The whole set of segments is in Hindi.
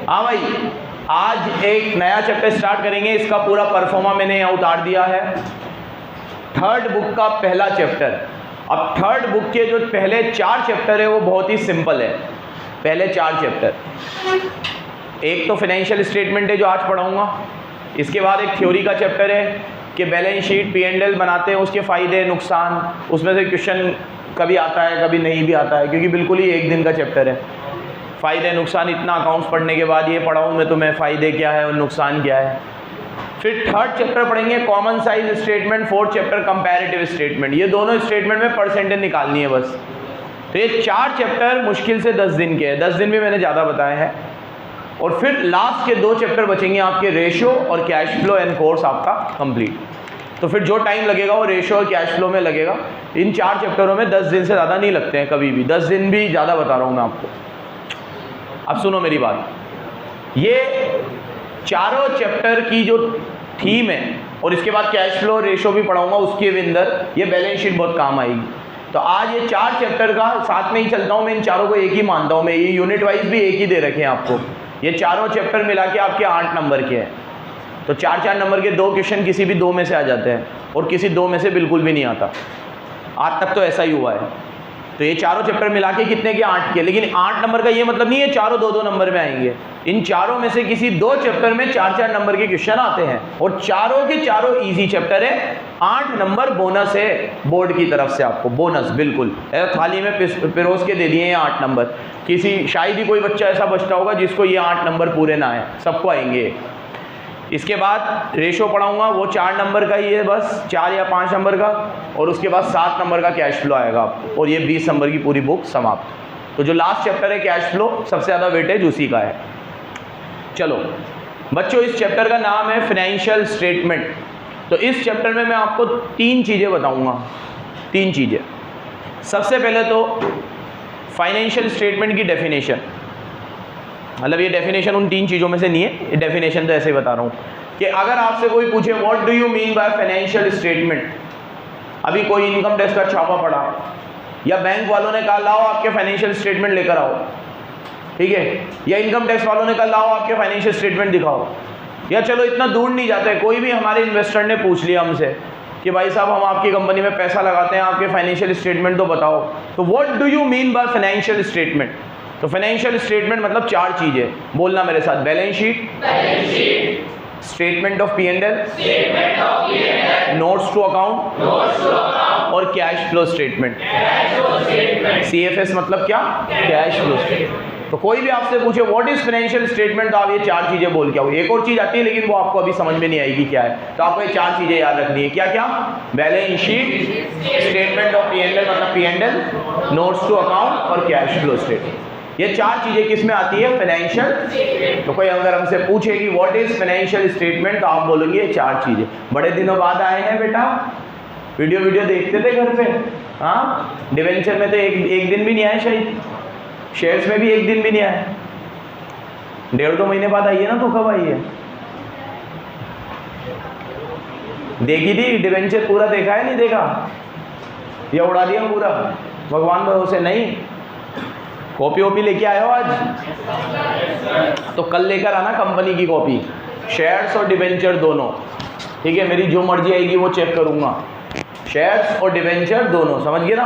हाँ भाई, आज एक नया चैप्टर स्टार्ट करेंगे। इसका पूरा परफॉर्मा मैंने यहाँ उतार दिया है। थर्ड बुक का पहला चैप्टर। अब थर्ड बुक के जो पहले 4 चैप्टर है वो बहुत ही सिंपल है। पहले 4 चैप्टर, एक तो फाइनेंशियल स्टेटमेंट है जो आज पढ़ाऊंगा। इसके बाद एक थ्योरी का चैप्टर है कि बैलेंस शीट P&L बनाते हैं, उसके फ़ायदे नुकसान, उसमें से क्वेश्चन कभी आता है कभी नहीं भी आता है, क्योंकि बिल्कुल ही एक दिन का चैप्टर है। फ़ायदे नुकसान इतना अकाउंट्स पढ़ने के बाद ये पढ़ाऊँ मैं तुम्हें फ़ायदे क्या है और नुकसान क्या है। फिर थर्ड चैप्टर पढ़ेंगे common size statement, fourth chapter comparative statement. ये दोनों स्टेटमेंट में परसेंटेज निकालनी है बस। तो ये 4 चैप्टर मुश्किल से 10 दिन के हैं, 10 दिन भी मैंने ज़्यादा बताया है। और फिर लास्ट के 2 चैप्टर बचेंगे आपके, रेशो और कैश फ्लो, एंड कोर्स आपका कंप्लीट। तो फिर जो टाइम लगेगा वो रेशो और कैश फ्लो में लगेगा। इन 4 चैप्टरों में 10 दिन से ज़्यादा नहीं लगते हैं कभी भी, 10 दिन भी ज़्यादा बता रहा हूँ मैं आपको। अब सुनो मेरी बात, ये चारों चैप्टर की जो थीम है, और इसके बाद कैश फ्लो रेशो भी पढ़ाऊंगा, उसके अंदर ये बैलेंस शीट बहुत काम आएगी। तो आज ये 4 चैप्टर का साथ में ही चलता हूँ मैं, इन चारों को एक ही मानता हूँ मैं। ये यूनिट वाइज भी एक ही दे रखे हैं आपको। ये चारों चैप्टर मिला के आपके 8 नंबर के हैं। तो 4-4 नंबर के 2 क्वेश्चन किसी भी 2 में से आ जाते हैं, और किसी 2 में से बिल्कुल भी नहीं आता। आज तक तो ऐसा ही हुआ है। तो ये चारों चैप्टर मिला के कितने के? 8 के। लेकिन 8 नंबर का ये मतलब नहीं है चारों 2-2 नंबर में आएंगे। इन चारों में से किसी 2 चैप्टर में 4-4 नंबर के क्वेश्चन आते हैं, और चारों के चारों इजी चैप्टर है। 8 नंबर बोनस है बोर्ड की तरफ से आपको, बोनस बिल्कुल थाली में पिरोस के दे दिए हैं 8 नंबर। किसी शायद ही कोई बच्चा ऐसा बचता होगा जिसको ये 8 नंबर पूरे ना आए, सबको आएंगे। इसके बाद रेशो पढ़ाऊंगा, वो 4 नंबर का ही है बस, 4 या 5 नंबर का। और उसके बाद 7 नंबर का कैश फ्लो आएगा आपको, और ये 20 नंबर की पूरी बुक समाप्त। तो जो लास्ट चैप्टर है कैश फ्लो, सबसे ज़्यादा वेटेज उसी का है। चलो बच्चों, इस चैप्टर का नाम है फाइनेंशियल स्टेटमेंट। तो इस चैप्टर में मैं आपको 3 चीज़ें बताऊँगा, 3 चीज़ें। सबसे पहले तो फाइनेंशियल स्टेटमेंट की डेफिनेशन, मतलब ये डेफिनेशन उन 3 चीज़ों में से नहीं है, ये डेफिनेशन तो ऐसे ही बता रहा हूँ कि अगर आपसे कोई पूछे what do you mean by financial statement, अभी कोई इनकम टैक्स का छापा पड़ा, या बैंक वालों ने कहा लाओ आपके फाइनेंशियल स्टेटमेंट लेकर आओ, ठीक है, या इनकम टैक्स वालों ने कहा लाओ आपके फाइनेंशियल स्टेटमेंट दिखाओ, या चलो इतना दूर नहीं जाते, कोई भी हमारे इन्वेस्टर ने पूछ लिया हमसे कि भाई साहब हम आपकी कंपनी में पैसा लगाते हैं, आपके फाइनेंशियल स्टेटमेंट तो बताओ। तो what do you mean by financial statement? तो फाइनेंशियल स्टेटमेंट मतलब 4 चीजें, बोलना मेरे साथ। Balance sheet, statement of P&L, notes to account, और कैश फ्लो स्टेटमेंट। CFS मतलब क्या? Cash flow statement. तो कोई भी आपसे पूछे व्हाट इज फाइनेंशियल स्टेटमेंट, तो आप ये 4 चीजें बोल के आओ। एक और चीज आती है लेकिन वो आपको अभी समझ में नहीं आएगी क्या है, तो आपको ये 4 चीजें याद रखनी है। क्या क्या? Balance sheet, statement of P&L मतलब P&L, नोट्स टू अकाउंट, और कैश फ्लो स्टेटमेंट। ये 4 चीजें किस में आती है? फाइनेंशियल। तो कोई अगर हमसे पूछे कि व्हाट इज फाइनेंशियल स्टेटमेंट, तो आप बोलोगे ये 4 चीजें। बड़े दिनों बाद आए हैं बेटा, वीडियो देखते थे घर पे? हाँ, डिवेंचर में तो एक दिन भी नहीं आए, शायद शेयर्स में भी एक दिन भी नहीं आए। 1.5-2 महीने बाद आई है ना, तो कब आई है? देखी थी डिवेंचर, पूरा देखा है नहीं देखा, या उड़ा दिया पूरा भगवान भरोसे? नहीं। कॉपी वॉपी लेके आए हो आज? तो कल लेकर आना कंपनी की कॉपी, शेयर्स और डिवेंचर दोनों, ठीक है? मेरी जो मर्जी आएगी वो चेक करूंगा, शेयर्स और डिवेंचर दोनों, समझ गए ना?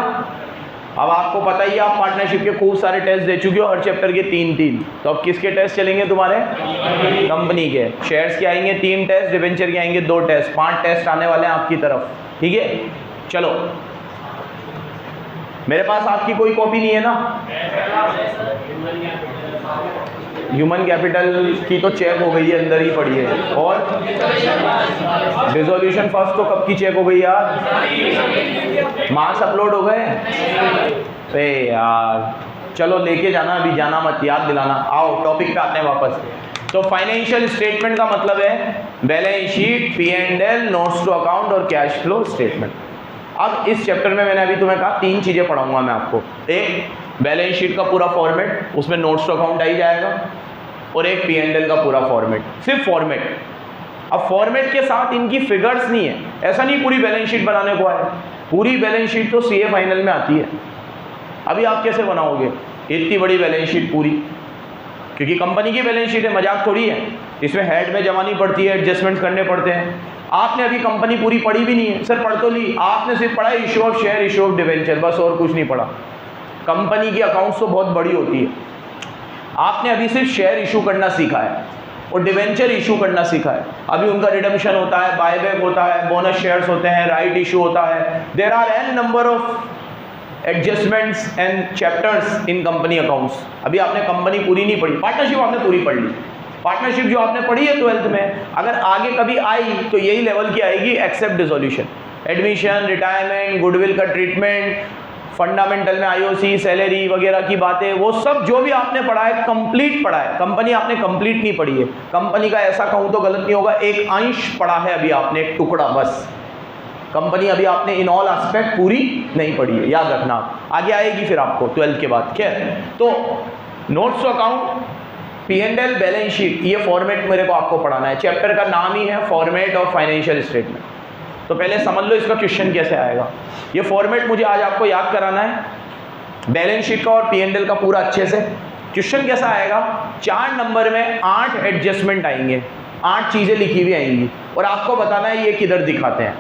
अब आपको पता ही है, आप पार्टनरशिप के खूब सारे टेस्ट दे चुके हो, हर चैप्टर के 3-3। तो अब किसके टेस्ट चलेंगे तुम्हारे? कंपनी के। शेयर्स के आएंगे 3 टेस्ट, डिवेंचर के आएंगे 2 टेस्ट, 5 टेस्ट आने वाले हैं आपकी तरफ, ठीक है? चलो, मेरे पास आपकी कोई कॉपी नहीं है ना? ह्यूमन कैपिटल की तो चेक हो गई है, अंदर ही पड़ी है। और रिजोल्यूशन फर्स्ट तो कब की चेक हो गई यार? मार्क्स अपलोड हो गए? अरे यार चलो लेके जाना, अभी जाना मत, याद दिलाना। आओ टॉपिक पे आते हैं वापस। तो फाइनेंशियल स्टेटमेंट का मतलब है balance sheet, P&L, notes to account और कैश फ्लो स्टेटमेंट। अब इस चैप्टर में मैंने अभी तुम्हें कहा 3 चीजें पढ़ाऊंगा मैं आपको। एक बैलेंस शीट का पूरा फॉर्मेट, उसमें नोट्स टू अकाउंट आ ही जाएगा, और एक P&L का पूरा फॉर्मेट, सिर्फ फॉर्मेट। अब फॉर्मेट के साथ इनकी फिगर्स नहीं है, ऐसा नहीं पूरी बैलेंस शीट बनाने को आए, पूरी बैलेंस शीट तो CA फाइनल में आती है। अभी आप कैसे बनाओगे इतनी बड़ी बैलेंस शीट पूरी? क्योंकि कंपनी की बैलेंस शीट है, मजाक थोड़ी है। इसमें हेड में जमानी पड़ती है, एडजस्टमेंट करने पड़ते हैं। आपने अभी कंपनी पूरी पढ़ी भी नहीं है, सर पढ़ तो ली, आपने सिर्फ पढ़ा issue of share, issue of debenture, बस और कुछ नहीं पढ़ा। कंपनी की अकाउंट्स तो बहुत बड़ी होती है, आपने अभी सिर्फ शेयर इशू करना सीखा है और डिवेंचर इशू करना सीखा है। अभी उनका रिडम्पशन होता है, बायबैक होता है, बोनस शेयर्स होते हैं, राइट इशू होता है। There are an number of adjustments and chapters in company accounts. अभी आपने कंपनी पूरी नहीं पढ़ी, पार्टनरशिप आपने पूरी पढ़ ली। पार्टनरशिप जो आपने पढ़ी है 12th में, अगर आगे कभी आई तो यही लेवल की आएगी, except dissolution, admission, retirement, goodwill का ट्रीटमेंट, फंडामेंटल में आईओसी, सैलरी वगैरह की बातें, वो सब जो भी आपने पढ़ा है कंप्लीट पढ़ा है। कंपनी आपने कंप्लीट नहीं पढ़ी है। कंपनी का ऐसा कहूँ तो गलत नहीं होगा, एक अंश पढ़ा है अभी आपने, एक टुकड़ा बस। कंपनी अभी आपने इन ऑल एस्पेक्ट पूरी नहीं पढ़ी है, याद रखना। आगे आएगी फिर आपको 12th के बाद। क्या तो notes to account, P&L, balance sheet, ये फॉर्मेट मेरे को आपको पढ़ाना है। चैप्टर का नाम ही है फॉर्मेट ऑफ फाइनेंशियल स्टेटमेंट। तो पहले समझ लो इसका क्वेश्चन कैसे आएगा। ये फॉर्मेट मुझे आज आपको याद कराना है, बैलेंस शीट का और P&L का पूरा अच्छे से। क्वेश्चन कैसा आएगा, 4 नंबर में 8 एडजस्टमेंट आएंगे, 8 चीज़ें लिखी हुई आएंगी और आपको बताना है ये किधर दिखाते हैं।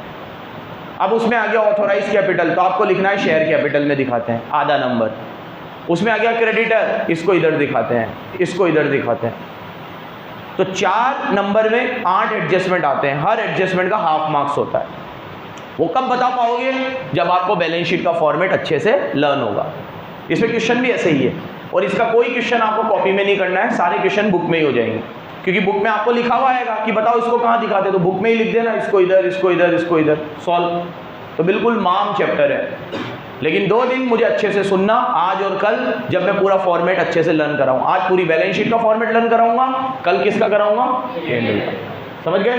अब उसमें आ गया ऑथोराइज कैपिटल, तो आपको लिखना है शेयर कैपिटल में दिखाते हैं, आधा नंबर। उसमें आ गया क्रेडिटर, इसको इधर दिखाते हैं, इसको इधर दिखाते हैं। तो 4 नंबर में 8 एडजस्टमेंट आते हैं, हर एडजस्टमेंट का हाफ मार्क्स होता है। वो कब बता पाओगे, जब आपको बैलेंस शीट का फॉर्मेट अच्छे से लर्न होगा। इसमें क्वेश्चन भी ऐसे ही है और इसका कोई क्वेश्चन आपको कॉपी में नहीं करना है, सारे क्वेश्चन बुक में ही हो जाएंगे, क्योंकि बुक में आपको लिखा हुआ आएगा कि बताओ इसको कहाँ दिखाते, तो बुक में ही लिख देना, इसको इधर, इसको इधर, इसको इधर, सॉल्व। तो बिल्कुल माम चैप्टर है। लेकिन 2 दिन मुझे अच्छे से सुनना, आज और कल, जब मैं पूरा फॉर्मेट अच्छे से लर्न कराऊँ। आज पूरी बैलेंस शीट का फॉर्मेट लर्न कराऊंगा, कल किसका कराऊंगा, P&L का। समझ गए?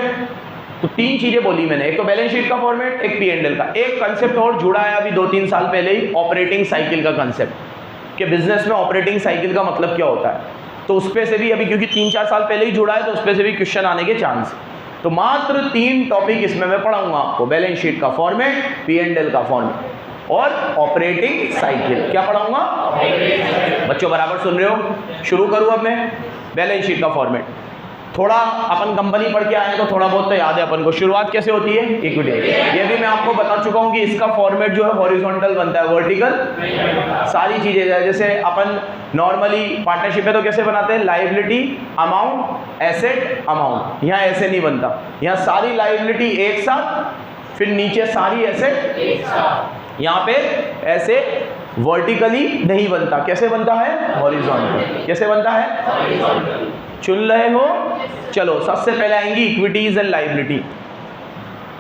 तो 3 चीजें बोली मैंने, एक तो बैलेंस शीट का फॉर्मेट, एक P&L का। एक कंसेप्ट और जुड़ा है अभी 2-3 साल पहले ही, ऑपरेटिंग साइकिल का कंसेप्ट, कि बिजनेस में ऑपरेटिंग साइकिल का मतलब क्या होता है। तो उस पर से भी अभी, क्योंकि 3-4 साल पहले ही जुड़ा है, तो उस पर से भी क्वेश्चन आने के चांस। तो मात्र 3 टॉपिक इसमें मैं पढ़ाऊंगा आपको, बैलेंस शीट का फॉर्मेट, P&L का फॉर्मेट और ऑपरेटिंग साइकिल। क्या पढ़ाऊंगा? बच्चों बराबर सुन रहे हो? शुरू करूं अब मैं। बैलेंस शीट का फॉर्मेट, थोड़ा अपन कंपनी पढ़ के आए हैं तो थोड़ा बहुत तो याद है अपन को। शुरुआत कैसे होती है, इक्विटी। ये भी मैं आपको बता चुका हूं कि इसका फॉर्मेट जो है हॉरिजॉन्टल बनता है, वर्टिकल सारी चीजें। जैसे अपन नॉर्मली पार्टनरशिप में तो कैसे बनाते हैं, लायबिलिटी अमाउंट, एसेट अमाउंट। यहाँ ऐसे नहीं बनता, यहाँ सारी लायबिलिटी एक साथ, फिर नीचे सारी एसेट एक साथ। यहाँ पे ऐसे वर्टिकली नहीं बनता, कैसे बनता है, हॉरिजॉन्टल। कैसे बनता है, हॉरिजॉन्टल। चुन रहे हो? चलो, सबसे पहले आएंगी इक्विटीज एंड लायबिलिटी।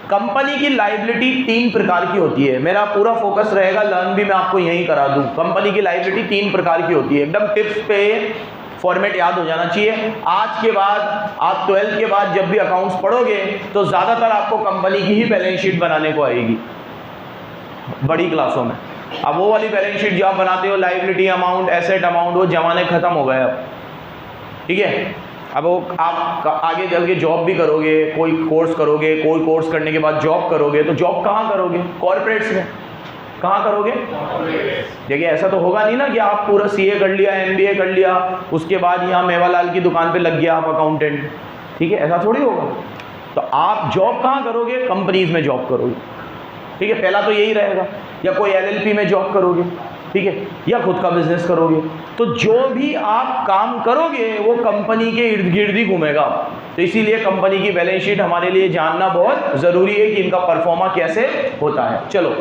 कंपनी की लायबिलिटी 3 प्रकार की होती है। मेरा पूरा फोकस रहेगा, लर्न भी मैं आपको यहीं करा दूं। कंपनी की लायबिलिटी 3 प्रकार की होती है, एकदम टिप्स पे फॉर्मेट याद हो जाना चाहिए। आज के बाद आप 12th के बाद जब भी अकाउंट्स पढ़ोगे तो ज़्यादातर आपको कंपनी की ही बैलेंस शीट बनाने को आएगी बड़ी क्लासों में। अब वो वाली बैलेंस शीट जो आप बनाते हो, लायबिलिटी अमाउंट, एसेट अमाउंट, वो जमाने खत्म हो गए अब, ठीक है। अब वो आप आगे चल के जॉब भी करोगे, कोई कोर्स करोगे, कोई कोर्स करने के बाद जॉब करोगे, तो जॉब कहाँ करोगे, कॉर्पोरेट्स में। कहाँ करोगे? देखिए, ऐसा तो होगा नहीं ना कि आप पूरा CA कर लिया, MBA कर लिया, उसके बाद यहाँ मेवालाल की दुकान पे लग गया आप अकाउंटेंट, ठीक है, ऐसा थोड़ी होगा। तो आप जॉब कहाँ करोगे, कंपनीज में जॉब करोगे, ठीक है। पहला तो यही रहेगा, या कोई LLP में जॉब करोगे, ठीक है, या खुद का बिजनेस करोगे। तो जो भी आप काम करोगे वो कंपनी के इर्द गिर्द ही घूमेगा। तो इसीलिए कंपनी की बैलेंस शीट हमारे लिए जानना बहुत ज़रूरी है कि इनका परफॉर्मा कैसे होता है। चलो,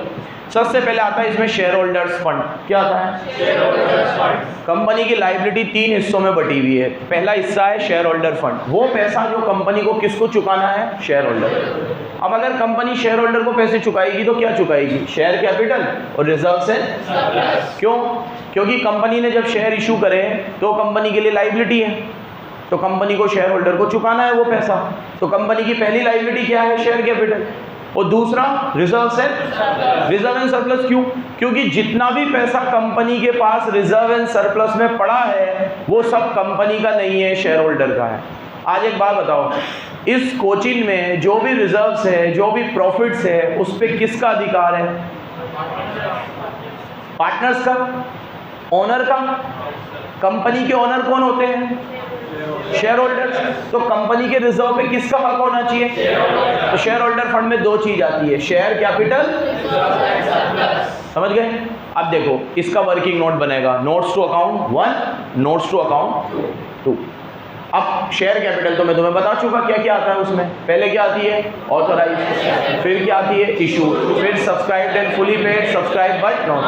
सबसे पहले आता है इसमें शेयर होल्डर्स फंड। क्या आता है? Share holders fund. कंपनी की लायबिलिटी 3 हिस्सों में बटी हुई है। पहला हिस्सा है शेयर होल्डर फंड, वो पैसा जो कंपनी को किसको चुकाना है, शेयर होल्डर। अब अगर कंपनी शेयर होल्डर को पैसे चुकाएगी तो क्या चुकाएगी, शेयर कैपिटल और रिजर्व से सरप्लस। क्यों? क्योंकि कंपनी ने जब शेयर इशू करे तो कंपनी के लिए लायबिलिटी है, तो कंपनी को शेयर होल्डर को चुकाना है वो पैसा। तो कंपनी की पहली लायबिलिटी क्या है, शेयर कैपिटल, और दूसरा रिजर्व से रिजर्व एंड सरप्लस। क्यों? क्योंकि जितना भी पैसा कंपनी के पास रिजर्व एंड सरप्लस में पड़ा है वो सब कंपनी का नहीं है, शेयर होल्डर का है। आज एक बात बताओ, इस कोचिंग में जो भी रिजर्व्स है, जो भी प्रॉफिट्स है, उस पे किसका अधिकार है, पार्टनर्स का। ओनर का, कंपनी के ओनर कौन होते हैं? Share holders. तो कंपनी के रिजर्व पे किसका हक होना चाहिए? तो शेयर होल्डर फंड में दो चीज आती है, शेयर कैपिटल, समझ गए? अब देखो इसका वर्किंग नोट बनेगा, notes to account 1, notes to account 2। अब शेयर कैपिटल तो मैं तुम्हें बता चुका क्या क्या आता है उसमें। पहले क्या आती है? ऑथोराइज, फिर क्या आती है? इशू, फिर subscribed and fully paid, subscribe but not.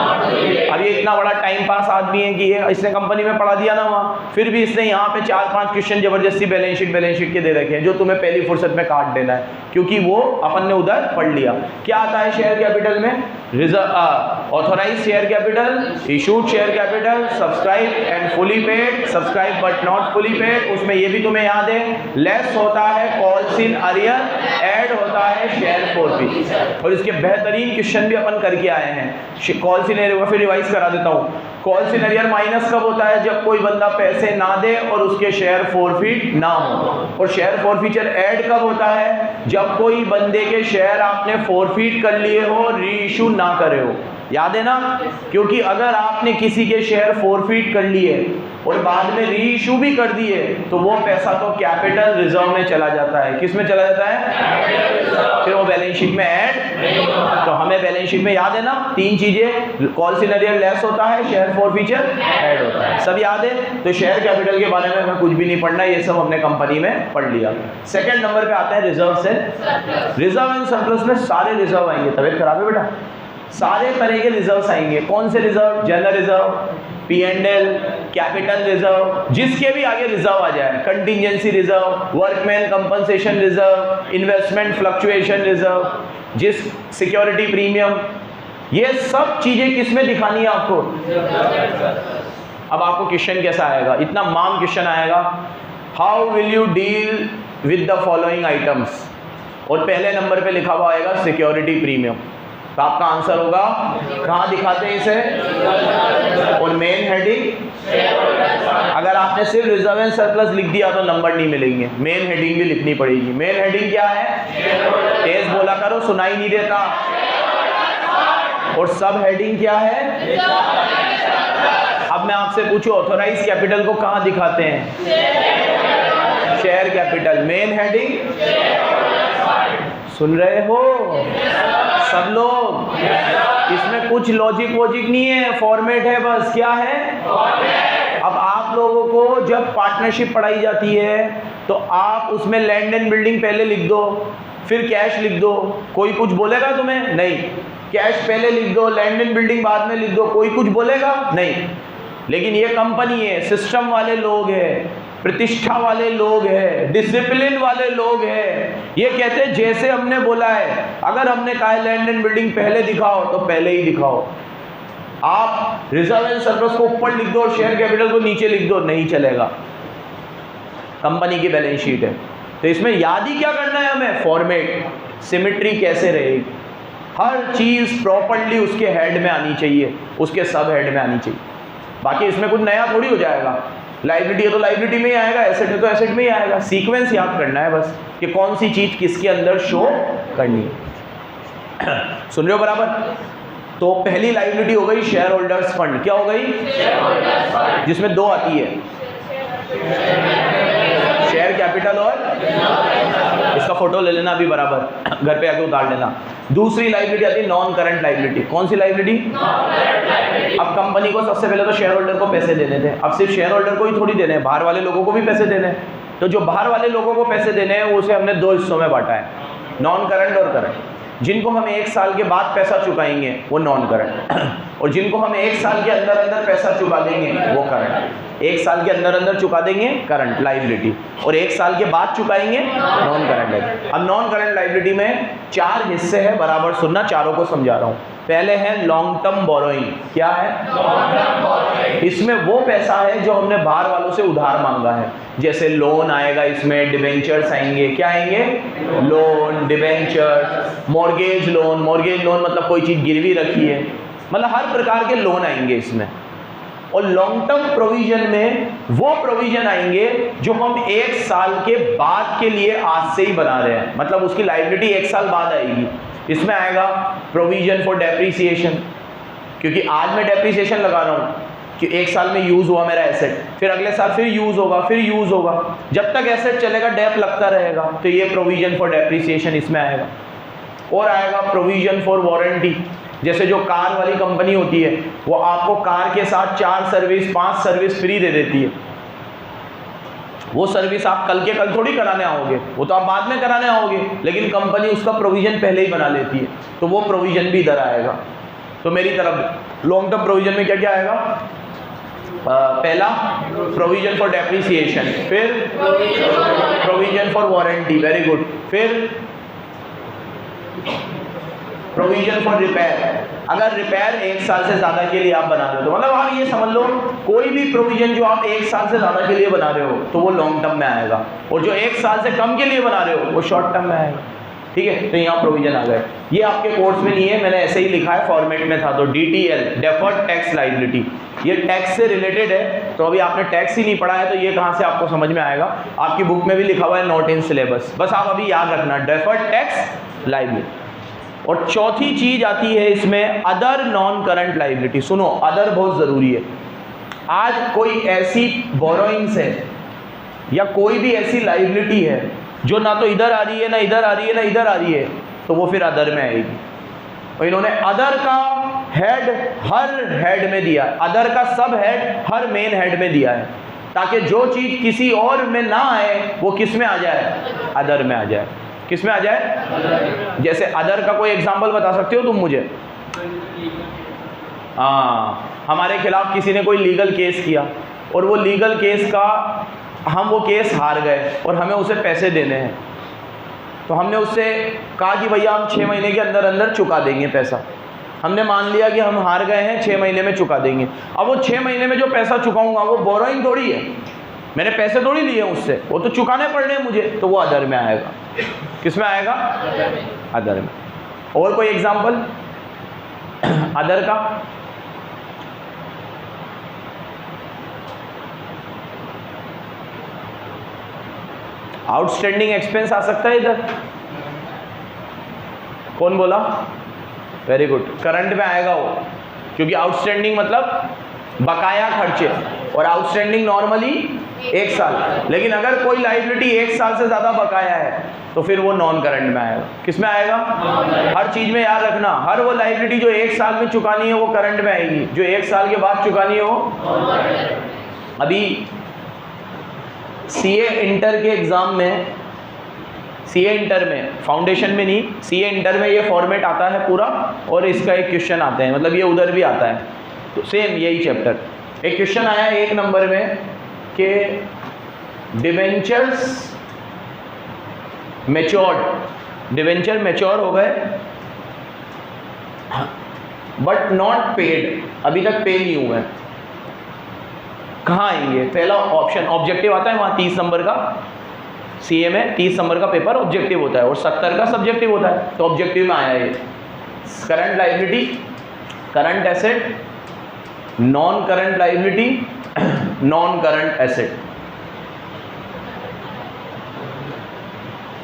अब ये इतना बड़ा टाइम पास आदमी है कि ये इसने कंपनी में पढ़ा दिया ना वहाँ, फिर भी इसने यहाँ पे 4-5 क्वेश्चन जबरदस्ती बैलेंस शीट के दे रखे हैं जो तुम्हें पहली फुर्सत में काट देना है, क्योंकि वो अपन ने उधर पढ़ लिया। क्या आता है शेयर कैपिटल में? Authorise share capital, issued share capital, subscribe and fully paid, subscribe but not fully paid. उसमें ये भी तुम्हें याद है, लेस होता है कॉल्स इन अरियर, ऐड होता है शेयर फॉरफीट। और इसके बेहतरीन क्वेश्चन भी अपन करके आए हैं। कॉल्स इन अरियर फिर रिवाइज करा देता हूँ। कॉल्स इन अरियर माइनस कब होता है? जब कोई बंदा पैसे ना दे और उसके शेयर फॉरफीट ना हो। और शेयर फॉरफीचर ऐड कब होता है? जब कोई बंदे के शेयर आपने फॉरफीट कर लिए हो, री इशू ना करे हो। याद है ना? क्योंकि अगर आपने किसी के शेयर फॉरफीट कर लिए और बाद में री इशू भी कर दिए तो वो पैसा तो कैपिटल रिजर्व में चला जाता है। किस में चला जाता है? फिर वो बैलेंस शीट में ऐड। तो हमें बैलेंस शीट में याद है ना 3 चीजें, कॉल्स इन अरियर लेस होता है, शेयर फॉरफीचर ऐड होता है, सब याद है? तो शेयर कैपिटल के बारे में हमें कुछ भी नहीं पढ़ना, ये सब हमने कंपनी में पढ़ लिया। सेकंड नंबर पे आते हैं रिजर्व से। रिजर्व एंड सरप्लस में सारे रिजर्व आएंगे। तबीयत खराब है बेटा? सारे तरह के रिजर्व्स आएंगे। कौन से reserve? General reserve, P&L, capital reserve, जिसके भी आगे रिजर्व आ जाए, contingency reserve, workman compensation reserve, investment fluctuation reserve, जिस सिक्योरिटी प्रीमियम, ये सब चीजें किसमें दिखानी है आपको? अब आपको क्वेश्चन कैसा आएगा? इतना माम क्वेश्चन आएगा, how will you deal with the following items, और पहले नंबर पे लिखा हुआ आएगा सिक्योरिटी प्रीमियम। तो आपका आंसर होगा, कहाँ दिखाते हैं इसे? और मेन हेडिंग, अगर आपने सिर्फ रिजर्व एंड सरप्लस लिख दिया तो नंबर नहीं मिलेंगे, मेन हेडिंग भी लिखनी पड़ेगी। मेन हेडिंग क्या है? तेज बोला करो, सुनाई नहीं देता। और सब हेडिंग क्या है? अब मैं आपसे पूछूं, ऑथोराइज कैपिटल को कहाँ दिखाते हैं? Share capital. मेन हेडिंग, सुन रहे हो सब लोग? इसमें कुछ लॉजिक वॉजिक नहीं है, फॉर्मेट है बस। क्या है? अब आप लोगों को जब पार्टनरशिप पढ़ाई जाती है तो आप उसमें लैंड एंड बिल्डिंग पहले लिख दो, फिर कैश लिख दो। कोई कुछ बोलेगा तुम्हें? नहीं। कैश पहले लिख दो, लैंड एंड बिल्डिंग बाद में लिख दो, कोई कुछ बोलेगा? नहीं। लेकिन ये कंपनी है, सिस्टम वाले लोग हैं, प्रतिष्ठा वाले लोग हैं, डिसिप्लिन वाले लोग हैं। ये कहते हैं जैसे हमने बोला है, अगर हमने कहा है लैंड एंड बिल्डिंग पहले दिखाओ तो पहले ही दिखाओ। आप रिजर्व एंड सरप्लस को ऊपर लिख दो और शेयर कैपिटल को नीचे लिख दो, नहीं चलेगा। कंपनी की बैलेंस शीट है तो इसमें याद ही क्या करना है हमें? फॉर्मेट, सिमेट्री कैसे रहेगी, हर चीज प्रॉपर्ली उसके हेड में आनी चाहिए, उसके सब हेड में आनी चाहिए। बाकी इसमें कुछ नया थोड़ी हो जाएगा। लाइबिलिटी है तो लाइबिलिटी में ही आएगा, एसेट है तो एसेट में ही आएगा। सीक्वेंस याद करना है बस कि कौन सी चीज किसके अंदर शो करनी है। सुन रहे हो बराबर? तो पहली लाइबिलिटी हो गई शेयर होल्डर्स फंड। क्या हो गई? जिसमें 2 आती है, शेयर कैपिटल और इसका फोटो ले लेना अभी बराबर, घर पे आके उतार लेना। दूसरी लाइबिलिटी आती है नॉन करंट लाइबिलिटी। कौन सी लाइबिलिटी? अब कंपनी को सबसे पहले तो शेयर होल्डर को पैसे देने थे, अब सिर्फ शेयर होल्डर को ही थोड़ी देने हैं, बाहर वाले लोगों को भी पैसे देने हैं। तो जो बाहर वाले लोगों को पैसे देने हैं उसे हमने 2 हिस्सों में बांटा है, नॉन करंट और करंट। जिनको हम 1 साल के बाद पैसा चुकाएंगे वो नॉन करंट, और जिनको हम 1 साल के अंदर अंदर पैसा चुका देंगे वो करंट। 1 साल के अंदर अंदर चुका देंगे करंट लाइबिलिटी, और 1 साल के बाद चुकाएंगे नॉन करंट लाइबिलिटी। अब नॉन करंट लाइबिलिटी में 4 हिस्से हैं, बराबर सुनना, चारों को समझा रहा हूँ। पहले है लॉन्ग टर्म बोरोइंग। क्या है? Long term borrowing. इसमें वो पैसा है जो हमने बाहर वालों से उधार मांगा है, जैसे लोन आएगा, इसमें डिबेंचर्स आएंगे। क्या आएंगे? Loan, debenture, mortgage loan. Mortgage loan मतलब कोई चीज गिरवी रखी है, मतलब हर प्रकार के लोन आएंगे इसमें। और लॉन्ग टर्म प्रोविजन में वो प्रोविजन आएंगे जो हम 1 साल के बाद के लिए आज से ही बना रहे हैं, मतलब उसकी लायबिलिटी 1 साल बाद आएगी। इसमें आएगा प्रोविजन फॉर डेप्रिसिएशन, क्योंकि आज मैं डेप्रिसिएशन लगा रहा हूँ, कि एक साल में यूज हुआ मेरा एसेट, फिर अगले साल फिर यूज होगा, फिर यूज होगा, जब तक एसेट चलेगा डेप लगता रहेगा, तो ये प्रोविजन फॉर डेप्रिसिएशन इसमें आएगा। और आएगा प्रोविजन फॉर वारंटी, जैसे जो कार वाली कंपनी होती है वो आपको कार के साथ 4 सर्विस 5 सर्विस फ्री दे देती है। वो सर्विस आप कल के कल थोड़ी कराने आओगे, वो तो आप बाद में कराने आओगे, लेकिन कंपनी उसका प्रोविजन पहले ही बना लेती है, तो वो प्रोविजन भी इधर आएगा। तो मेरी तरफ लॉन्ग टर्म प्रोविजन में क्या क्या आएगा? पहला प्रोविजन फॉर डेप्रिसिएशन, फिर provision for warranty, very good, फिर प्रोविजन फॉर रिपेयर। अगर रिपेयर 1 साल से ज़्यादा के लिए आप बना रहे हो तो मतलब आप ये समझ लो कोई भी प्रोविजन जो आप 1 साल से ज़्यादा के लिए बना रहे हो तो वो लॉन्ग टर्म में आएगा, और जो 1 साल से कम के लिए बना रहे हो वो शॉर्ट टर्म में आएगा। ठीक है, तो यहाँ प्रोविजन आ गए। ये आपके कोर्स में नहीं है, मैंने ऐसे ही लिखा है, फॉर्मेट में था। तो DTL, डेफर्ड टैक्स लायबिलिटी, ये टैक्स से रिलेटेड है। तो अभी आपने टैक्स ही नहीं पढ़ा है तो ये कहाँ से आपको समझ में आएगा? आपकी बुक में भी लिखा हुआ है, नॉट इन सिलेबस। बस आप अभी याद रखना, डेफर्ड टैक्स लायबिलिटी। और चौथी चीज आती है इसमें, अदर नॉन करंट लायबिलिटी। सुनो, अदर बहुत ज़रूरी है। आज कोई ऐसी बोरोइंग्स है या कोई भी ऐसी लायबिलिटी है जो ना तो इधर आ रही है, ना इधर आ रही है, ना इधर आ रही है, तो वो फिर अदर में आएगी। और इन्होंने अदर का हेड हर हेड में दिया है, अदर का सब हेड हर मेन हेड में दिया है, ताकि जो चीज़ किसी और में ना आए वो किस में आ जाए? अदर में आ जाए। किस में आ जाए? जैसे अदर का कोई एग्जांपल बता सकते हो तुम मुझे? हाँ, हमारे खिलाफ किसी ने कोई लीगल केस किया और वो लीगल केस का हम वो केस हार गए और हमें उसे पैसे देने हैं, तो हमने उससे कहा कि भैया हम 6 महीने के अंदर अंदर चुका देंगे पैसा। हमने मान लिया कि हम हार गए हैं, 6 महीने में चुका देंगे। अब वो 6 महीने में जो पैसा चुकाऊंगा वो बोरोइंग थोड़ी है, मैंने पैसे थोड़ी लिए उससे, वो तो चुकाने पड़ रहे हैं मुझे, तो वो अदर में आएगा। किस में आएगा? अदर में। और कोई एग्जांपल अदर का? आउटस्टैंडिंग एक्सपेंस आ सकता है इधर, कौन बोला? वेरी गुड, करंट में आएगा वो, क्योंकि आउटस्टैंडिंग मतलब बकाया खर्चे, और आउटस्टैंडिंग नॉर्मली 1 साल, लेकिन अगर कोई लायबिलिटी 1 साल से ज़्यादा बकाया है तो फिर वो नॉन करंट में आएगा। किस में आएगा? हर चीज़ में याद रखना, हर वो लायबिलिटी जो 1 साल में चुकानी है वो करंट में आएगी, जो 1 साल के बाद चुकानी है वो। अभी CA इंटर के एग्ज़ाम में, CA इंटर में, फाउंडेशन में नहीं, CA इंटर में ये फॉर्मेट आता है पूरा, और इसका एक क्वेश्चन आता है, मतलब ये उधर भी आता है, तो सेम यही चैप्टर। एक क्वेश्चन आया है 1 नंबर में कि डिवेंचर्स मैच्योर्ड, डिवेंचर मैच्योर हो गए बट नॉट पेड, अभी तक पे नहीं हुए, कहाँ आएंगे? पहला ऑप्शन ऑब्जेक्टिव आता है वहाँ 30 नंबर का, CA में 30 नंबर का पेपर ऑब्जेक्टिव होता है और 70 का सब्जेक्टिव होता है। तो ऑब्जेक्टिव में आया ये current liability, current asset, non current liability, non current asset.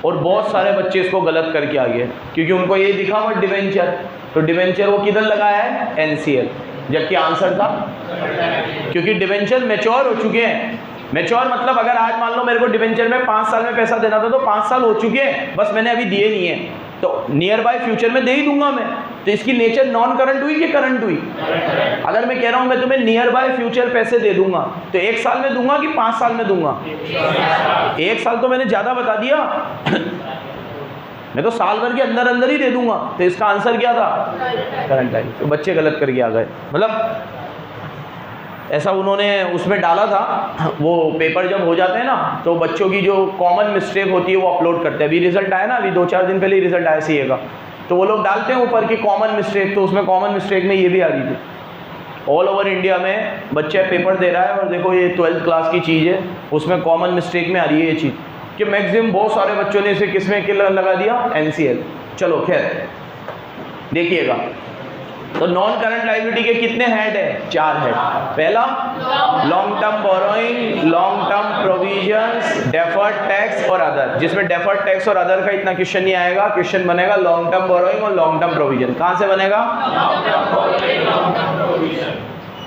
और बहुत सारे बच्चे इसको गलत करके आ गए, क्योंकि उनको ये दिखा हुआ डिवेंचर, तो डिवेंचर वो किधर लगाया है? NCL, जबकि आंसर था, क्योंकि डिवेंचर मैच्योर हो चुके हैं। मैच्योर मतलब अगर आज मान लो मेरे को डिवेंचर में 5 साल में पैसा देना था तो 5 साल हो चुके हैं, बस मैंने अभी दिए नहीं है, तो नियर बाय फ्यूचर में दे ही दूंगा मैं। तो इसकी नेचर नॉन करंट हुई कि करंट हुई? अगर मैं कह रहा हूं मैं तुम्हें नियर बाय फ्यूचर पैसे दे दूंगा, तो 1 साल में दूंगा कि 5 साल में दूंगा? 1 साल तो मैंने ज़्यादा बता दिया मैं तो साल भर के अंदर अंदर ही दे दूंगा। तो इसका आंसर क्या था? Current line. तो बच्चे गलत करके आ गए, मतलब ऐसा उन्होंने उसमें डाला था। वो पेपर जब हो जाते हैं ना तो बच्चों की जो कॉमन मिस्टेक होती है वो अपलोड करते हैं। अभी रिजल्ट आया ना, अभी 2-4 दिन पहले ही रिजल्ट आया CA का, तो वो लोग डालते हैं ऊपर की कॉमन मिस्टेक, तो उसमें कॉमन मिस्टेक में ये भी आ रही थी। ऑल ओवर इंडिया में बच्चे पेपर दे रहा है और देखो ये 12th क्लास की चीज़ है, उसमें कॉमन मिस्टेक में आ रही है ये चीज़ कि मैक्सिमम बहुत सारे बच्चों ने इसे किसमें लगा दिया? NCL। चलो खैर देखिएगा, तो नॉन करंट लायबिलिटी के कितने हेड है? 4 हेड। पहला long term borrowing, long term provisions, deferred tax और अदर, जिसमें डेफर्ड टैक्स और अदर का इतना क्वेश्चन नहीं आएगा। क्वेश्चन बनेगा लॉन्ग टर्म बोरोइंग और लॉन्ग टर्म प्रोविजन। कहाँ से बनेगा?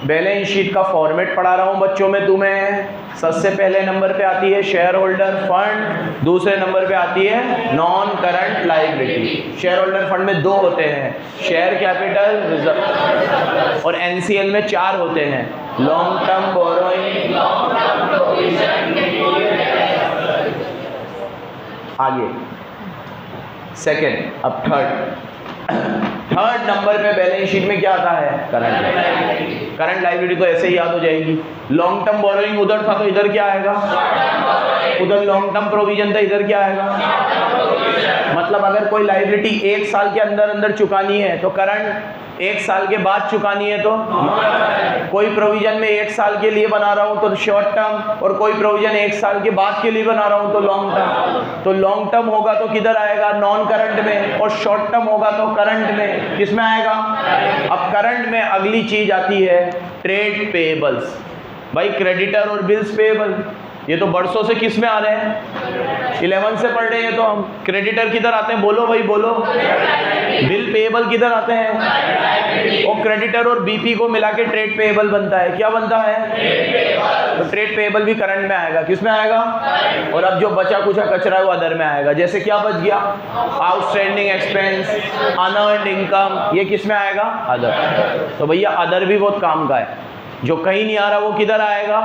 बैलेंस शीट का फॉर्मेट पढ़ा रहा हूँ बच्चों में तुम्हें। सबसे पहले नंबर पे आती है शेयर होल्डर फंड, दूसरे नंबर पे आती है non current liability. Share holder fund में 2 होते हैं, शेयर कैपिटल, रिजर्व, और एनसीएल में 4 होते हैं, लॉन्ग टर्म बोरोइंग। आगे सेकेंड, अब थर्ड नंबर पे बैलेंस शीट में क्या आता है? Current liability. करंट लायबिलिटी तो ऐसे ही याद हो जाएगी। लॉन्ग टर्म बोरोइंग उधर था तो इधर क्या आएगा? उधर लॉन्ग टर्म प्रोविजन था, इधर क्या आएगा? मतलब अगर कोई लायबिलिटी 1 साल के अंदर चुकानी है तो करंट, 1 साल के बाद चुकानी है तो कोई प्रोविजन में 1 साल के लिए बना रहा हूँ तो शॉर्ट टर्म, और कोई प्रोविजन 1 साल के बाद के लिए बना रहा हूँ तो लॉन्ग टर्म। तो लॉन्ग टर्म होगा तो किधर आएगा? नॉन करंट में, और शॉर्ट टर्म होगा तो करंट में। किस में आएगा? अब करंट में अगली चीज आती है ट्रेड पेएबल्स। भाई क्रेडिटर और बिल्स पेएबल, ये तो बरसों से किस में आ रहे हैं? 11 से पढ़ रहे हैं। तो हम क्रेडिटर किधर आते हैं? बोलो भाई बोलो। बिल पेएबल किधर आते हैं? और क्रेडिटर और बीपी को मिला के ट्रेड पेएबल बनता है। क्या बनता है? तो ट्रेड पेएबल भी करंट में आएगा। किस में आएगा? और अब जो बचा कुछ कचरा है वो अदर में आएगा। जैसे क्या बच गया? आउटस्टैंडिंग एक्सपेंस, अनअर्न्ड इनकम, ये किस में आएगा? अदर। तो भैया अदर भी बहुत काम का है। जो कहीं नहीं आ रहा वो किधर आएगा?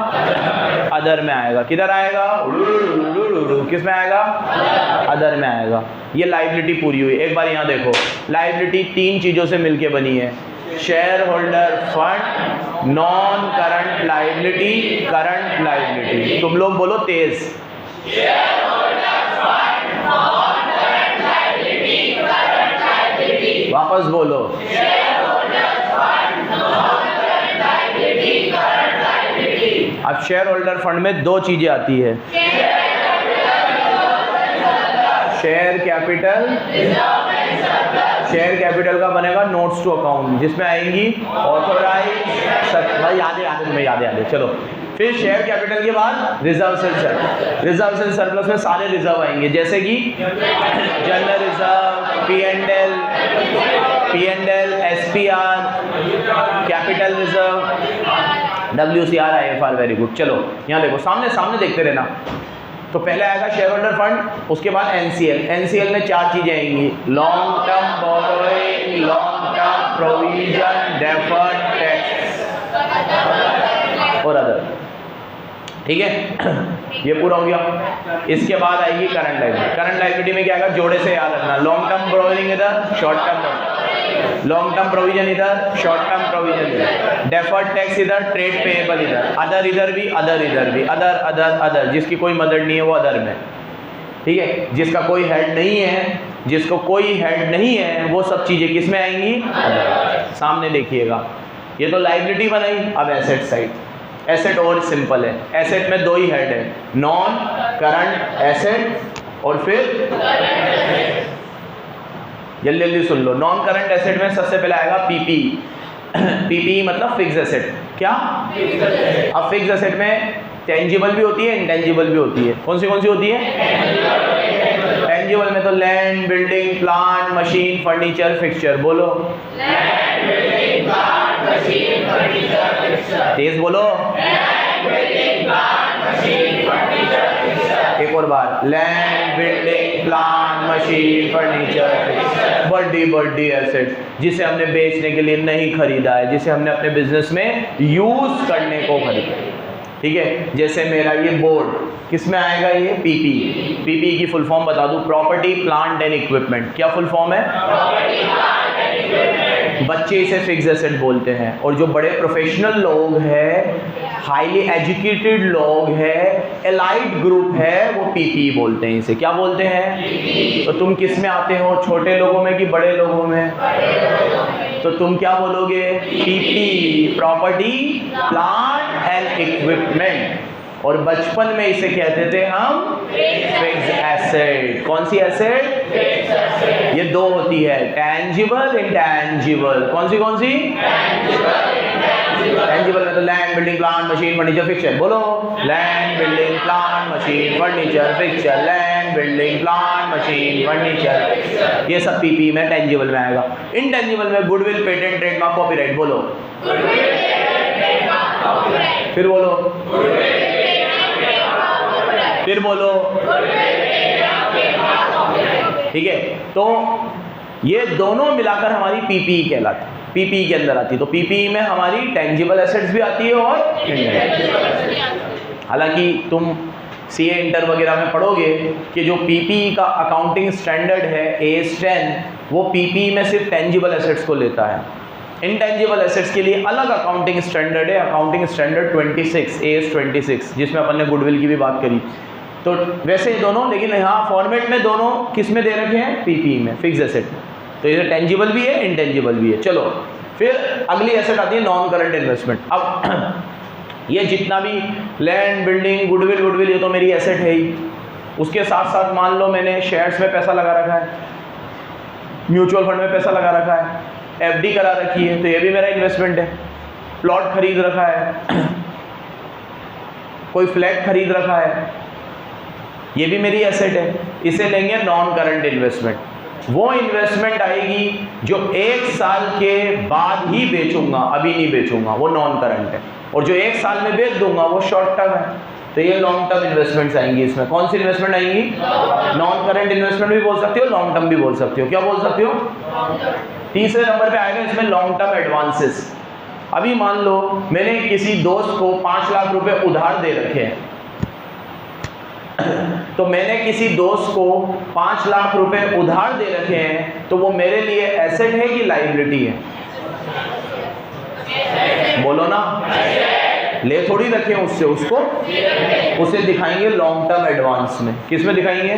अदर में आएगा। किधर आएगा? किस में आएगा? अदर में आएगा। ये लायबिलिटी पूरी हुई। एक बार यहाँ देखो, लायबिलिटी 3 चीज़ों से मिलके बनी है, shareholder fund, non current liability, current liability. तुम लोग बोलो तेज। Shareholder fund, non current liability, current liability. वापस बोलो। Shareholder fund, non current liability, current liability. अब शेयर होल्डर फंड में 2 चीजें आती है, शेयर कैपिटल। शेयर कैपिटल का बनेगा नोट्स टू अकाउंट, जिसमें आएंगी ऑथोराइज। भाई याद तुम्हें याद चलो। फिर शेयर कैपिटल के बाद रिजर्व एंड सरप्लस में सारे रिजर्व आएंगे, जैसे कि general reserve, P and L, SPR, capital reserve, WCR, IFR। Very good. चलो यहाँ देखो, सामने देखते रहना। तो पहले आएगा शेयर होल्डर फंड, उसके बाद एनसीएल में 4 चीजें आएंगी, long term borrowing, long term provision, deferred tax और अदर। ठीक है, ये पूरा हो गया। इसके बाद आएगी करंट लायबिलिटी। करंट लायबिलिटी में क्या आएगा? जोड़े से याद रखना, लॉन्ग टर्म बोरोइंग इधर, short term, long term provision इधर, शॉर्ट टर्म प्रोविजन इधर, डेफर्ड टैक्स इधर, ट्रेड पेएबल इधर, अदर इधर भी, अदर, जिसकी कोई मदद नहीं है वो अदर में। ठीक है, जिसका कोई हेड नहीं है, वो सब चीजें किस में आएंगी? अदर। सामने देखिएगा, ये तो लायबिलिटी बनाई। अब एसेट साइड, एसेट और सिंपल है। एसेट में 2 ही हेड है, नॉन करंट एसेट और फिर जल्दी सुन लो। नॉन करंट एसेट में सबसे पहले आएगा पीपी मतलब फिक्स एसेट। क्या? अब फिक्स एसेट में टेंजिबल भी होती है, इंटेंजिबल भी होती है। कौन सी होती है? टेंजिबल में तो land, building, plant, machine, furniture, fixture. बोलो। Land, building, plant, machine, furniture, fixture. तेज बोलो। Land, building, plant, machine, furniture, fixture. एक और बार, land, building, plant, machine, furniture, fixture. बड़ी एसेट जिसे हमने बेचने के लिए नहीं खरीदा है, जिसे हमने अपने बिजनेस में यूज करने को खरीदा है। ठीक है, जैसे मेरा ये बोर्ड किस में आएगा? ये पीपी की फुल फॉर्म बता दूं, प्रॉपर्टी प्लांट एंड इक्विपमेंट। क्या फुल फॉर्म है? Property plant and equipment. बच्चे इसे फिक्स एसेट बोलते हैं, और जो बड़े प्रोफेशनल लोग हैं, हाईली एजुकेटेड लोग हैं, एलाइड ग्रुप है, वो पीपी बोलते हैं इसे। क्या बोलते हैं? तो तुम किस में आते हो? छोटे लोगों में कि बड़े लोगों में? तो तुम क्या बोलोगे? PP, property plant and equipment. और बचपन में इसे कहते थे हम फिक्स एसेट। कौन सी एसेट? ये 2 होती है, टेंजिबल, इंटेंजिबल। कौन सी? टेंजिबल में तो land, building, plant, machine, furniture, fixture. बोलो। Land, building, plant, machine, furniture, fixture. Land, building, plant, machine, furniture, ये सब पीपी में, टेंजिबल में आएगा। इंटेंजिबल में गुडविल, पेटेंट, ट्रेडमार्क, कॉपीराइट। बोलो। फिर बोलो, फिर बोलो, ठीक है। तो ये दोनों मिलाकर हमारी पीपीई कहलाती है, पीपीई के अंदर आती है। तो पीपीई में हमारी टेंजिबल एसेट्स भी आती है और हालांकि तुम सीए इंटर वगैरह में पढ़ोगे कि जो पीपीई का अकाउंटिंग स्टैंडर्ड है AS 10, वो पीपीई में सिर्फ टेंजिबल एसेट्स को लेता है। इनटेंजिबल एसेट्स के लिए अलग अकाउंटिंग स्टैंडर्ड है, अकाउंटिंग स्टैंडर्ड 26 AS 26, जिसमें अपन ने गुडविल की भी बात करी। तो वैसे दोनों, लेकिन यहाँ फॉर्मेट में दोनों किस में दे रखे हैं, पीपीई में, फिक्स एसेट में। तो ये टेंजिबल भी है, इंटेंजिबल भी है। चलो फिर अगली एसेट आती है नॉन करंट इन्वेस्टमेंट। अब ये जितना भी लैंड, बिल्डिंग, गुडविल, ये तो मेरी एसेट है ही। उसके साथ साथ मान लो मैंने शेयर्स में पैसा लगा रखा है, म्यूचुअल फंड में पैसा लगा रखा है, FD करा रखी है, तो ये भी मेरा इन्वेस्टमेंट है। प्लॉट खरीद रखा है, कोई फ्लैट खरीद रखा है, ये भी मेरी एसेट है। इसे लेंगे नॉन करंट इन्वेस्टमेंट। वो इन्वेस्टमेंट आएगी जो 1 साल के बाद ही बेचूंगा, अभी नहीं बेचूंगा, वो नॉन करंट है। और जो 1 साल में बेच दूंगा वो शॉर्ट टर्म है। तो ये लॉन्ग टर्म इन्वेस्टमेंट्स आएंगी। इसमें कौन सी इन्वेस्टमेंट आएंगी? नॉन करंट इन्वेस्टमेंट भी बोल सकते हो, लॉन्ग टर्म भी बोल सकते हो। क्या बोल सकते हो? तीसरे नंबर पे आएगा इसमें लॉन्ग टर्म एडवांसेस। अभी मान लो मैंने किसी दोस्त को 5 लाख रुपए उधार दे रखे हैं, तो मैंने किसी दोस्त को 5 लाख रुपए उधार दे रखे हैं, तो वो मेरे लिए एसेट है कि लायबिलिटी है? बोलो ना। ले थोड़ी रखे हैं उससे, उसको उसे दिखाएंगे लॉन्ग टर्म एडवांस में। किस में दिखाएंगे?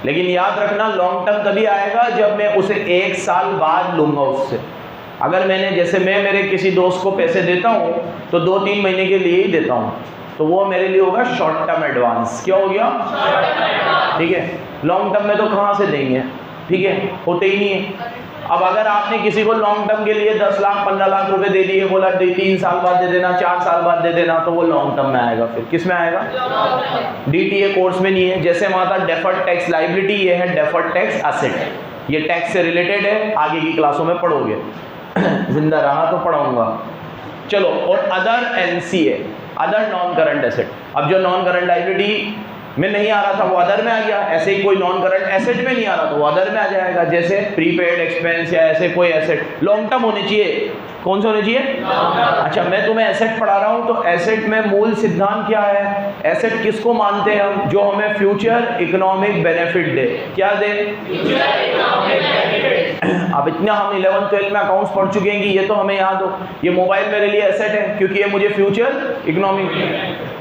लेकिन याद रखना लॉन्ग टर्म तभी आएगा जब मैं उसे 1 साल बाद लूंगा उससे। अगर मैंने, जैसे मैं मेरे किसी दोस्त को पैसे देता हूं तो 2-3 महीने के लिए ही देता हूं, तो वो मेरे लिए होगा शॉर्ट टर्म एडवांस। क्या हो गया? ठीक है। लॉन्ग टर्म में तो कहाँ से देंगे, ठीक है, होते ही नहीं है। अब अगर आपने किसी को लॉन्ग टर्म के लिए 10 लाख 15 लाख रुपए दे दिए, बोला 3 साल बाद दे देना, 4 साल बाद दे देना, तो वो लॉन्ग टर्म में आएगा। फिर किस में आएगा? DTA कोर्स में नहीं है। जैसे वहाँ था डेफर्ड टैक्स लायबिलिटी, ये है डेफर्ड टैक्स एसेट। ये टैक्स से रिलेटेड है, आगे की क्लासों में पढ़ोगे। जिंदा रहा तो पढ़ाऊंगा। चलो, और other NCA, other non current asset. अब जो नॉन करंट लायबिलिटी में नहीं आ रहा था वो अदर में आ गया। ऐसे ही कोई नॉन करंट एसेट में नहीं आ रहा तो वो अदर में आ जाएगा। जैसे प्रीपेड एक्सपेंस या ऐसे कोई एसेट लॉन्ग टर्म होने चाहिए। कौन से होने चाहिए? अच्छा, मैं तुम्हें एसेट पढ़ा रहा हूँ तो एसेट में मूल सिद्धांत क्या है? एसेट किसको मानते हैं हम? जो हमें फ्यूचर इकोनॉमिक बेनिफिट दे। क्या दे? Future economic benefit. अब इतना हम 11th-12th में अकाउंट्स पढ़ चुके हैं कि ये तो हमें याद हो, ये मोबाइल मेरे लिए एसेट है क्योंकि ये मुझे फ्यूचर इकोनॉमिक।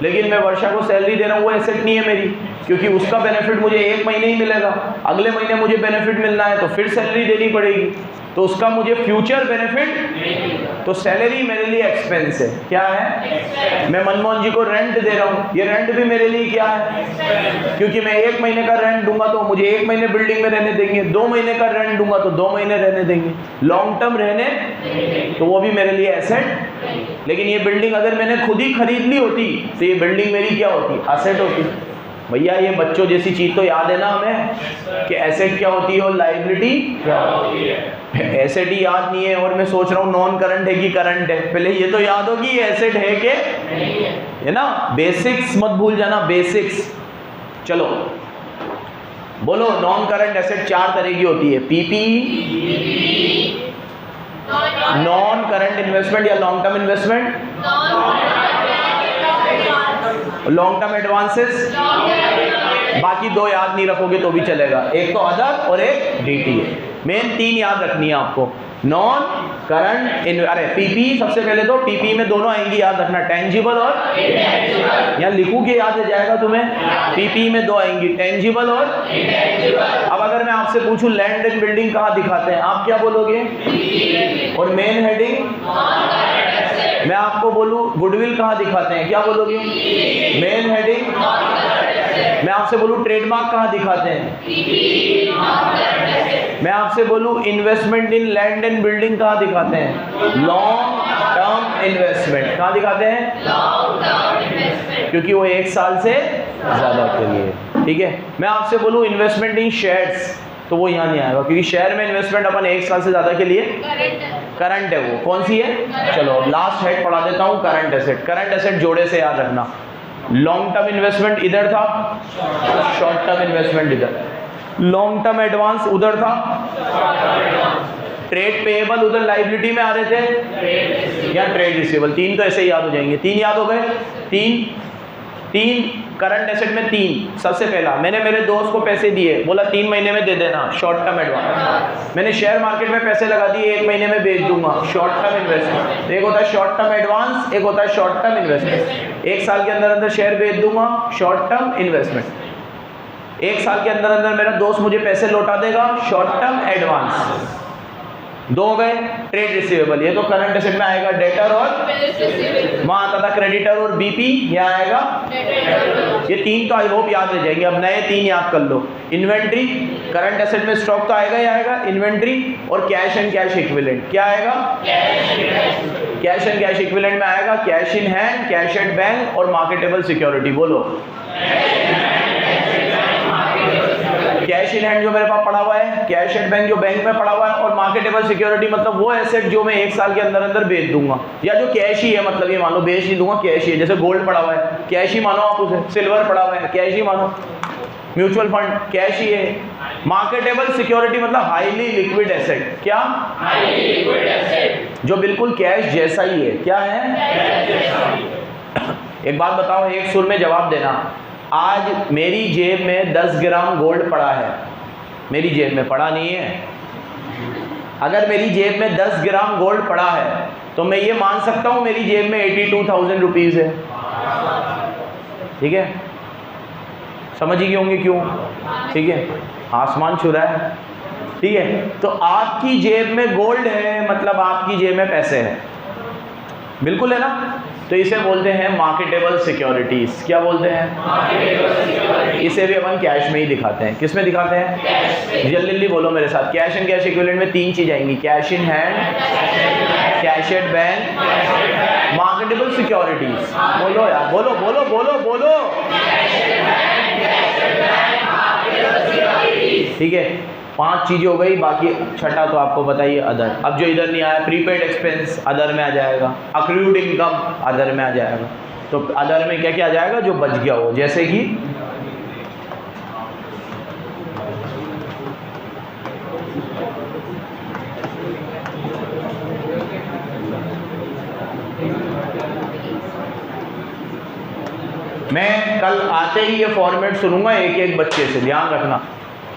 लेकिन मैं वर्षा को सैलरी दे रहा हूँ, वो एसेट नहीं है मेरी, क्योंकि उसका बेनिफिट मुझे 1 महीने ही मिलेगा। अगले महीने मुझे बेनिफिट मिलना है तो फिर सैलरी देनी पड़ेगी, तो उसका मुझे फ्यूचर बेनिफिट। तो सैलरी मेरे लिए एक्सपेंस है। क्या है? मैं मनमोहन जी को रेंट दे रहा हूँ, ये रेंट भी मेरे लिए क्या है? क्योंकि मैं 1 महीने का रेंट दूंगा तो मुझे 1 महीने बिल्डिंग में रहने देंगे, 2 महीने का रेंट दूंगा तो 2 महीने रहने देंगे। लॉन्ग टर्म रहने तो वो भी मेरे लिए एसेट। लेकिन ये बिल्डिंग अगर मैंने खुद ही खरीद ली होती तो ये बिल्डिंग मेरी क्या होती? एसेट होती। भैया ये बच्चों जैसी चीज तो याद है ना हमें कि एसेट क्या होती है और लायबिलिटी क्या होती है। एसेट ही याद नहीं है और मैं सोच रहा हूँ नॉन करंट है कि करंट है। पहले ये तो याद हो कि ये एसेट है कि नहीं है ना। बेसिक्स मत भूल जाना, बेसिक्स। चलो बोलो, नॉन करंट एसेट 4 तरह की होती है। पीपीई, नॉन करंट इन्वेस्टमेंट या long term investment, long term advances. बाकी 2 याद नहीं रखोगे तो भी चलेगा, एक तो अदर और एक DTA। मेन 3 याद रखनी है आपको। नॉन करंट अरे पीपी, सबसे पहले तो पीपी में दोनों आएंगी, याद रखना, टेंजिबल और यहाँ लिखू के याद आ जाएगा तुम्हें। पीपी में 2 आएंगी, टेंजिबल और। अब अगर मैं आपसे पूछूं लैंड एंड बिल्डिंग कहाँ दिखाते हैं, आप क्या बोलोगे? और मेन हेडिंग, मैं आपको बोलूं गुडविल कहाँ दिखाते हैं, क्या बोलोगे? Main heading. मैं आपसे बोलूं ट्रेडमार्क कहाँ दिखाते हैं, मैं आपसे बोलूं investment in land and building कहाँ दिखाते हैं, लॉन्ग टर्म इन्वेस्टमेंट कहाँ दिखाते हैं, लॉन्ग टर्म इन्वेस्टमेंट, क्योंकि वो 1 साल से ज्यादा के लिए, ठीक है। मैं आपसे बोलूं इन्वेस्टमेंट इन शेयर्स, तो वो यहाँ नहीं आएगा, क्योंकि शेयर में इन्वेस्टमेंट अपन 1 साल से ज्यादा के लिए करंट है वो, कौन सी है? चलो लास्ट हेड पढ़ा देता हूँ, करंट एसेट। करंट एसेट जोड़े से याद रखना, लॉन्ग टर्म इन्वेस्टमेंट इधर था, शॉर्ट टर्म इन्वेस्टमेंट इधर, लॉन्ग टर्म एडवांस उधर था, ट्रेड पेएबल उधर लाइबिलिटी में आ रहे थे, या ट्रेड रिसीवेबल। तीन तो ऐसे ही याद हो जाएंगे, तीन याद हो गए। तीन करंट एसेट में तीन। सबसे पहला, मैंने मेरे दोस्त को पैसे दिए, बोला 3 महीने में दे देना, शॉर्ट टर्म एडवांस। मैंने शेयर मार्केट में पैसे लगा दिए, 1 महीने में बेच दूंगा, शॉर्ट टर्म इन्वेस्टमेंट। एक होता है शॉर्ट टर्म एडवांस, एक होता है शॉर्ट टर्म इन्वेस्टमेंट। 1 साल के अंदर अंदर शेयर बेच दूंगा, शॉर्ट टर्म इन्वेस्टमेंट। 1 साल के अंदर अंदर मेरा दोस्त मुझे पैसे लौटा देगा, शॉर्ट टर्म एडवांस। 2 हो गए। ट्रेड रिसीवेबल, ये तो करंट एसेट में आएगा, डेटर और वहां आता था क्रेडिटर और बीपी, यहाँ आएगा। ये 3 तो आई होप याद रह जाएंगे। अब नए 3 याद कर लो। इन्वेंट्री, करंट एसेट में स्टॉक तो आएगा ही आएगा, इन्वेंट्री और कैश एंड कैश इक्विवेलेंट। क्या आएगा? कैश एंड कैश इक्विवेलेंट में आएगा cash in hand, cash at bank और मार्केटेबल सिक्योरिटी। बोलो। कैश इन हैंड जो मेरे पास पड़ा हुआ है, कैश एट बैंक जो बैंक में पड़ा हुआ है, और मार्केटेबल सिक्योरिटी मतलब वो एसेट जो मैं 1 साल के अंदर अंदर बेच दूंगा, या जो कैश ही है, मतलब ये मान लो बेच नहीं दूंगा, कैश ही है। जैसे गोल्ड पड़ा हुआ है, कैश ही मानो आप उसे, सिल्वर पड़ा हुआ है, कैश ही मानो, म्यूचुअल फंड कैश ही है। मार्केटेबल सिक्योरिटी मतलब हाईली लिक्विड एसेट। क्या? हाईली लिक्विड एसेट, जो बिल्कुल कैश जैसा ही है। क्या है? एक बात बताओ, एक सुर में जवाब देना। आज मेरी जेब में 10 ग्राम गोल्ड पड़ा है, मेरी जेब में पड़ा नहीं है। अगर मेरी जेब में 10 ग्राम गोल्ड पड़ा है तो मैं ये मान सकता हूँ मेरी जेब में 82,000 रुपीज़ है। ठीक है, समझ ही गए होंगे क्यों? ठीक है, आसमान छू रहा है। ठीक है, तो आपकी जेब में गोल्ड है मतलब आपकी जेब में पैसे हैं, बिल्कुल है ना? तो इसे बोलते हैं मार्केटेबल सिक्योरिटीज। क्या बोलते हैं? इसे भी अपन कैश में ही दिखाते हैं। किस में दिखाते हैं? जल्दी बोलो मेरे साथ। कैश एंड कैश इक्विवेलेंट में 3 चीज आएंगी, cash in hand, cash at bank, marketable securities. बोलो यार, बोलो बोलो बोलो बोलो। ठीक है, 5 चीजें हो गई, बाकी छठा तो आपको बताइए अदर। अब जो इधर नहीं आया, प्रीपेड एक्सपेंस अदर में आ जाएगा, अक्रूड इनकम अदर में आ जाएगा। तो अदर में क्या क्या आ जाएगा? जो बच गया हो, जैसे कि मैं कल आते ही ये फॉर्मेट सुनूंगा एक एक बच्चे से, ध्यान रखना।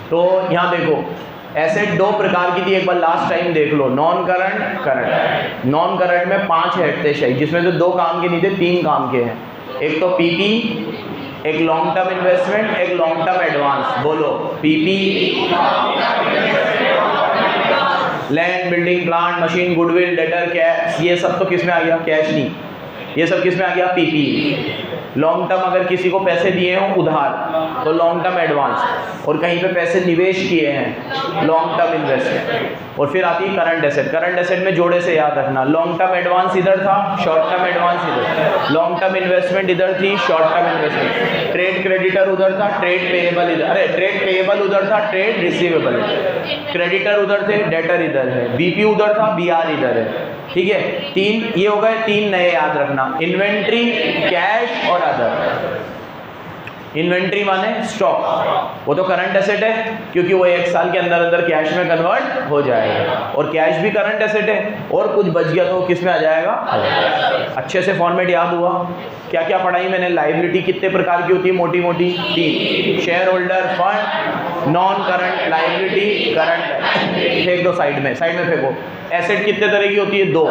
तो यहाँ देखो, एसेट 2 प्रकार की थी, एक बार लास्ट टाइम देख लो। Non current, current. Non current में 5 हेड थे शायद, जिसमें से 2 काम के नहीं थे, 3 काम के हैं। एक तो पीपी, एक लॉन्ग टर्म इन्वेस्टमेंट, एक लॉन्ग टर्म एडवांस। बोलो। PP, land, building, plant, machine, goodwill, debtor, cash. ये सब तो किस में आ गया? कैश नहीं, ये सब किस में आ गया? पीपी। लॉन्ग टर्म अगर किसी को पैसे दिए हों उधार तो लॉन्ग टर्म एडवांस, और कहीं पे पैसे निवेश किए हैं लॉन्ग टर्म इन्वेस्टमेंट। और फिर आती है करंट एसेट। करंट एसेट में जोड़े से याद रखना, लॉन्ग टर्म एडवांस इधर था, शॉर्ट टर्म एडवांस इधर, लॉन्ग टर्म इन्वेस्टमेंट इधर थी, short term investment, trade creditor उधर था, ट्रेड पेएबल इधर, अरे ट्रेड पेएबल उधर था, ट्रेड रिसीवेबल इधर, क्रेडिटर उधर थे, डेटर इधर है, बीपी उधर था, बीआर इधर है। ठीक है, 3 ये हो गए, 3 नए याद रखना, इन्वेंट्री, कैश और अदर। इन्वेंट्री माने स्टॉक, वो तो करंट एसेट है क्योंकि वो 1 साल के अंदर अंदर कैश में कन्वर्ट हो जाएगा, और कैश भी करंट एसेट है, और कुछ बच गया तो किस में आ जाएगा? अच्छे से फॉर्मेट याद हुआ? क्या क्या पढ़ाई मैंने? लाइबिलिटी कितने प्रकार की होती है? मोटी मोटी 3, share holder fund, non current liability, current. फेंक दो साइड में फेंको। एसेट कितने तरह की होती है? 2,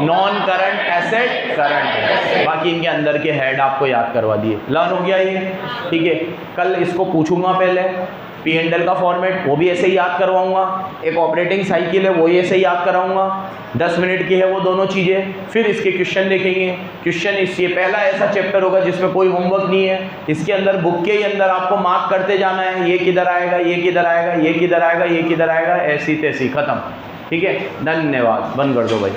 नॉन करंट एसेट, करंट। बाकी इनके अंदर के हेड आपको याद करवा दिए, लर्न हो गया ये। ठीक है, कल इसको पूछूंगा पहले P&L का फॉर्मेट, वो भी ऐसे ही याद करवाऊंगा। एक ऑपरेटिंग साइकिल है, वो ही ऐसे ही याद कराऊंगा। 10 मिनट की है वो दोनों चीज़ें। फिर इसके क्वेश्चन देखेंगे। क्वेश्चन ये पहला ऐसा चैप्टर होगा जिसमें कोई होमवर्क नहीं है। इसके अंदर बुक के ही अंदर आपको मार्क करते जाना है, ये किधर आएगा, ये किधर आएगा, ये किधर आएगा, ये किधर आएगा, ऐसी तैसी, खत्म। ठीक है, धन्यवाद। बंद कर दो भाई।